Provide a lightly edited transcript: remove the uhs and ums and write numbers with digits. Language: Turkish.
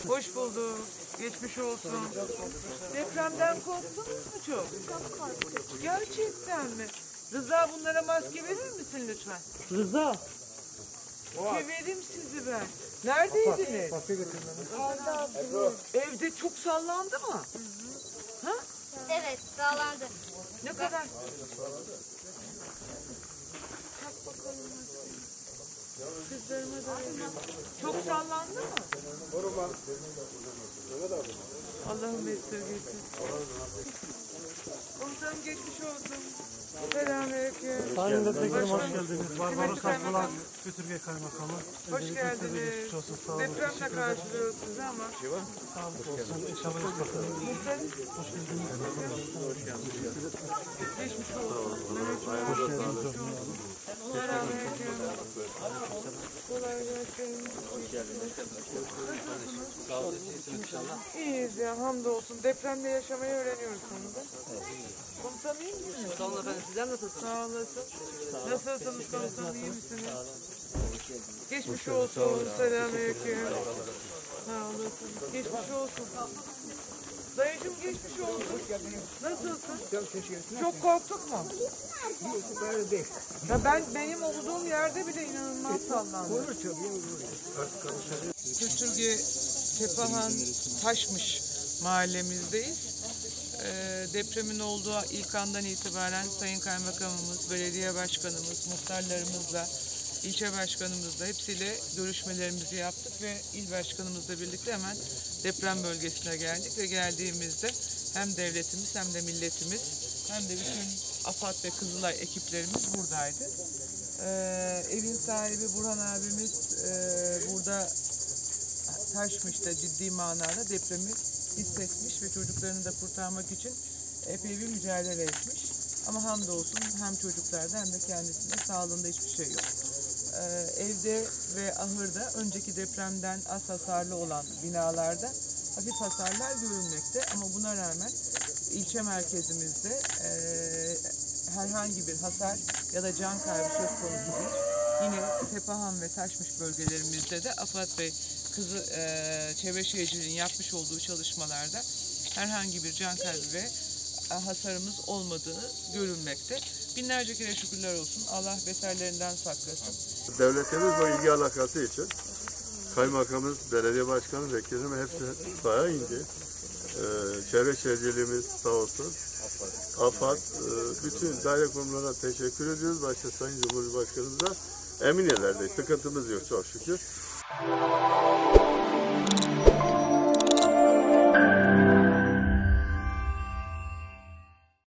Hoş bulduk. Geçmiş olsun. Depremden korktunuz mu çok? Çok korktum. Gerçekten mi? Rıza, bunlara maske verir misin lütfen? Rıza. Severim sizi ben. Neredeydiniz? Evde çok sallandı mı? Ha? Evet, sağlandı. Ne kadar? Tak bakalım hadi. Kızlarıma da verin. Çok sallandı mı? Allah'ım esirgesin. Komutanım geçmiş olsun. Selamünaleyküm. Sayın Milletvekillerim hoş Başkanım. geldiniz. Barbaros Akbulan, Götürge Kaymakamı. Hoş geldiniz. Geçmiş olsun. Sağ olun. Depremle karşılıyoruz sizi ama. Sağlık olsun. İnşallah hiç bakın. Muhtarım. Hoş geldiniz. Geçmiş olsun. Mehmet Hoş Hoş geldiniz. Selamünaleyküm. Kolay gelsin. Hoş geldiniz. Sağ olun, iyisiniz inşallah. İyiyiz ya, hamdolsun. Depremde yaşamayı öğreniyoruz sonunda. Komutanım iyi misiniz? Sağ olun efendim, sizler nasılsınız? Sağ olasın. Nasılsınız komutanım, iyi misiniz? Geçmiş olsun. Selamünaleyküm. Sağ olasın. Geçmiş olsun. Dayıcım geçmiş olsun. Nasılsın? Çok korktuk mu? Ya benim olduğum yerde bile inanılmaz sallandı. Götürge Tepehan Taşmış mahallemizdeyiz. Depremin olduğu ilk andan itibaren Sayın Kaymakamımız, belediye başkanımız, muhtarlarımızla, ilçe başkanımızla hepsiyle görüşmelerimizi yaptık ve il başkanımızla birlikte hemen deprem bölgesine geldik ve geldiğimizde hem devletimiz hem de milletimiz hem de bütün AFAD ve Kızılay ekiplerimiz buradaydı. Evin sahibi Burhan abimiz burada Taşmış'ta ciddi manada depremi hissetmiş ve çocuklarını da kurtarmak için epey bir mücadele etmiş. Ama hamdolsun hem çocuklarda hem de kendisinde sağlığında hiçbir şey yok. Evde ve ahırda önceki depremden az hasarlı olan binalarda hafif hasarlar görülmekte. Ama buna rağmen ilçe merkezimizde herhangi bir hasar ya da can kaybı söz konusu değil. Yine Tepehan ve Taşmış bölgelerimizde de AFAD ve Çevre Şehirciliğin yapmış olduğu çalışmalarda herhangi bir can kaybı ve hasarımız olmadığı görülmekte. Binlerce kere şükürler olsun. Allah beterlerinden saklasın. Devletimiz bu ilgi alakası için kaymakamımız, belediye başkanı, vekilimiz hepsi sahaya indi. Çevre Şehirciliğimiz sağ olsun. AFAD, bütün daire kurumlarına teşekkür ediyoruz. Başta Sayın Cumhurbaşkanımıza emin ederdik. Sıkıntımız yok çok şükür.